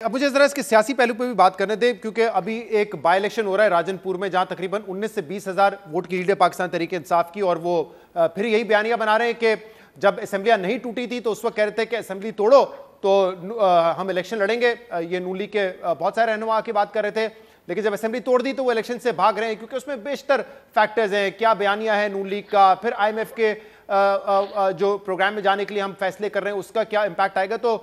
अब मुझे जरा इसके सियासी पहलू पे भी बात करने दे, क्योंकि अभी एक बाय इलेक्शन हो रहा है राजनपुर में, जहां तकरीबन 19 से 20 हजार वोट की लीड है पाकिस्तान तहरीक इंसाफ की। और वो फिर यही बयानियां बना रहे हैं कि जब असेंबलियां नहीं टूटी थी तो उस वक्त कह रहे थे कि असेंबली तोड़ो तो हम इलेक्शन लड़ेंगे। ये नून लीग के बहुत सारे रहनुमा की बात कर रहे थे, लेकिन जब असेंबली तोड़ दी तो वो इलेक्शन से भाग रहे हैं, क्योंकि उसमें बेशतर फैक्टर्स हैं। क्या बयानिया है नून लीग का, फिर IMF के जो प्रोग्राम में जाने के लिए हम फैसले कर रहे हैं उसका क्या इंपैक्ट आएगा। तो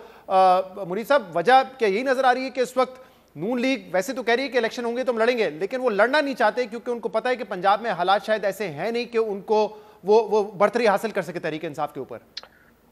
मुनीर साहब, वजह क्या यही नजर आ रही है कि इस वक्त नून लीग वैसे तो कह रही है कि इलेक्शन होंगे तो हम लड़ेंगे, लेकिन वो लड़ना नहीं चाहते क्योंकि उनको पता है कि पंजाब में हालात शायद ऐसे हैं नहीं कि उनको वो बढ़तरी हासिल कर सके तहरीक इंसाफ के ऊपर।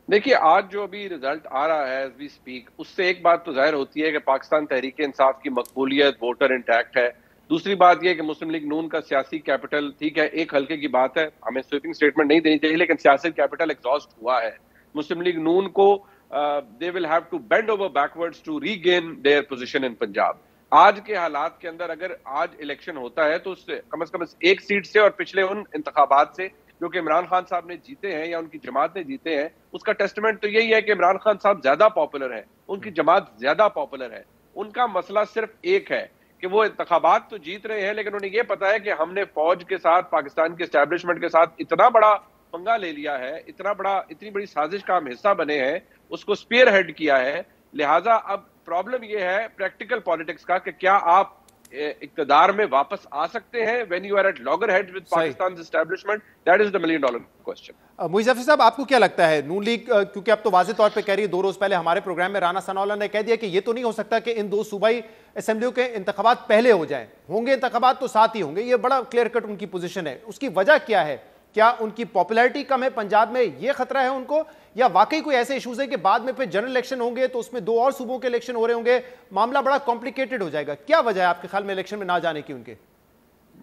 देखिए, आज जो अभी रिजल्ट आ रहा है एज वी स्पीक, उससे एक बात तो जाहिर होती है कि पाकिस्तान तहरीक इंसाफ की मकबूलियत वोटर इंटैक्ट है। दूसरी बात यह कि मुस्लिम लीग नून का सियासी कैपिटल, ठीक है, एक हल्के की बात है, हमें स्वीपिंग स्टेटमेंट नहीं देनी चाहिए, लेकिन सियासी कैपिटल एग्जॉस्ट हुआ है। मुस्लिम लीग नून को they will have to bend over backwards to regain their position in Punjab. आज के हालात के अंदर अगर आज इलेक्शन होता है तो उससे कम से कम एक सीट से और पिछले उन इंतखाबात से जो कि इमरान खान साहब ने जीते हैं या उनकी जमात ने जीते हैं, उसका टेस्टमेंट तो यही है कि इमरान खान साहब ज्यादा पॉपुलर है, उनकी जमात ज्यादा पॉपुलर है। उनका मसला सिर्फ एक है कि वो इंतखाबात तो जीत रहे हैं, लेकिन उन्हें यह पता है कि हमने फौज के साथ, पाकिस्तान के एस्टैब्लिशमेंट के साथ इतना बड़ा पंगा ले लिया है, इतनी बड़ी साजिश का हम हिस्सा बने हैं, उसको स्पीयर हेड किया है। लिहाजा अब प्रॉब्लम यह है प्रैक्टिकल पॉलिटिक्स का कि क्या आप इक्तदार में वापस आ सकते हैं when you are at loggerheads with Pakistan establishment. That is the $1 million question. Muiz Hafeez sahab, आपको क्या लगता है नून लीग, क्योंकि अब तो वाज़ेह तौर पे कह रही है, 2 रोज पहले हमारे प्रोग्राम में राना सनाउल्लाह ने कह दिया कि ये तो नहीं हो सकता कि इन 2 सूबाई असेंबलियों के इंतखाबात पहले हो जाएं, होंगे इंतखाबात तो साथ ही होंगे। ये बड़ा क्लियर कट उनकी पोजीशन है। उसकी वजह क्या है? क्या उनकी पॉपुलैरिटी कम है पंजाब में, ये खतरा है उनको, या वाकई कोई ऐसे इश्यूज है कि बाद में फिर जनरल इलेक्शन होंगे तो उसमें 2 और सूबों के इलेक्शन हो रहे होंगे, मामला बड़ा कॉम्प्लिकेटेड हो जाएगा? क्या वजह है आपके ख्याल में इलेक्शन में ना जाने की उनके?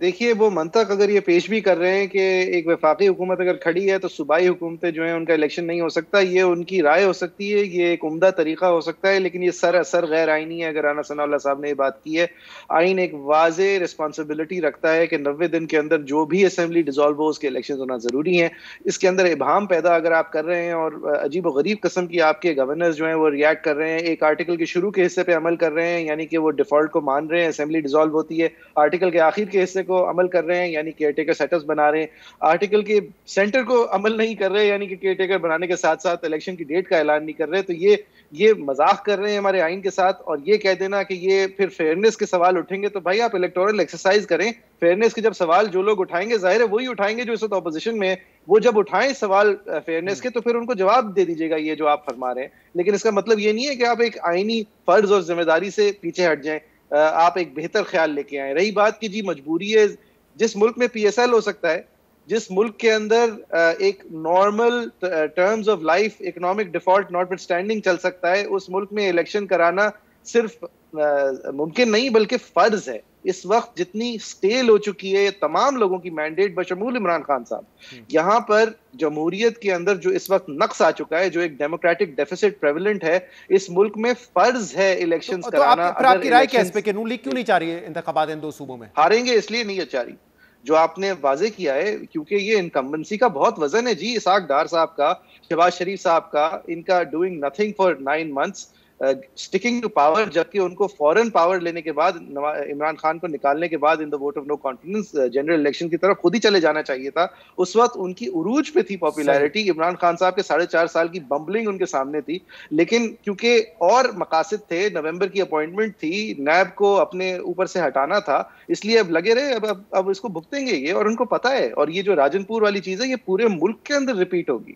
देखिए, वो मंतक अगर ये पेश भी कर रहे हैं कि एक वफाकी हुकूमत अगर खड़ी है तो सूबाई हुकूमतें जो हैं उनका इलेक्शन नहीं हो सकता, ये उनकी राय हो सकती है, ये एक उम्दा तरीका हो सकता है, लेकिन ये सरासर गैर आइनी है। अगर राना सनाउल्लाह साहब ने ये बात की है, आइन एक वाजे रिस्पॉन्सिबिलिटी रखता है कि 90 दिन के अंदर जो भी असेंबली डिजॉल्व हो उसके इलेक्शन होना जरूरी है। इसके अंदर इबाम पैदा अगर आप कर रहे हैं और अजीब व गरीब किस्म की आपके गवर्नर्स जो हैं वो रिएक्ट कर रहे हैं, एक आर्टिकल के शुरू के हिस्से पे अमल कर रहे हैं, यानी कि वो डिफॉल्ट को मान रहे हैं, असेंबली डिजॉल्व होती है, आर्टिकल के आखिर के हिस्से को अमल कर रहे हैं यानी केयरटेकर सेटअप्स बना रहे हैं, आर्टिकल के सेंटर को अमल नहीं कर रहे यानी कि केयरटेकर बनाने के साथ साथ इलेक्शन की डेट का ऐलान नहीं कर रहे। तो ये मजाक कर रहे हैं हमारे आइन के साथ। और ये कह देना कि ये फिर फेयरनेस के सवाल उठेंगे, तो भाई आप इलेक्टोरल एक्सरसाइज करें। फेयरनेस के जब सवाल जो लोग उठाएंगे, जाहिर है वही उठाएंगे जो इस वक्त ऑपोजिशन में है। वो जब उठाएं सवाल फेयरनेस के तो फिर उनको जवाब दे दीजिएगा ये जो आप फरमा रहे हैं, लेकिन इसका मतलब ये नहीं है कि आप एक आईनी फर्ज और जिम्मेदारी से पीछे हट जाएं। आप एक बेहतर ख्याल लेके आए। रही बात की जी मजबूरी है, जिस मुल्क में PSL हो सकता है, जिस मुल्क के अंदर एक normal terms of life economic default notwithstanding चल सकता है, उस मुल्क में इलेक्शन कराना सिर्फ मुमकिन नहीं बल्कि फर्ज है। इस वक्त जितनी स्टेल हो चुकी है तमाम लोगों की मैंडेट बशमूल इमरान खान साहब, यहाँ पर जमहूरियत के अंदर जो इस वक्त नक्स आ चुका है, जो एक डेमोक्रेटिक डेफिसिट प्रेवलेंट है, इस मुल्क में फर्ज है इलेक्शंस कराना। तो आपकी राय क्या है इस पे कि नून लीग क्यों नहीं चाह रही है इंतखाबात इन 2 सूबों में? हारेंगे इसलिए नहीं चाह रही, जो आपने वाजे किया है, क्योंकि ये इनकम्बेंसी का बहुत वजन है जी। इसाक डार साहब का, शहबाज शरीफ साहब का, इनका doing nothing for 9 months, sticking to power, जबकि उनको फॉरेन पावर लेने के बाद, इमरान खान को निकालने के बाद in the vote of no confidence general election की तरफ खुद ही चले जाना चाहिए था। उस वक्त उनकी उरूज पे थी पॉपुलैरिटी, इमरान खान साहब के 4.5 साल की बम्बलिंग उनके सामने थी, लेकिन क्योंकि और मकासद थे, नवंबर की अपॉइंटमेंट थी, नैब को अपने ऊपर से हटाना था, इसलिए अब लगे रहे। अब इसको भुगतेंगे ये, और उनको पता है। और ये जो राजनपुर वाली चीज है ये पूरे मुल्क के अंदर रिपीट होगी।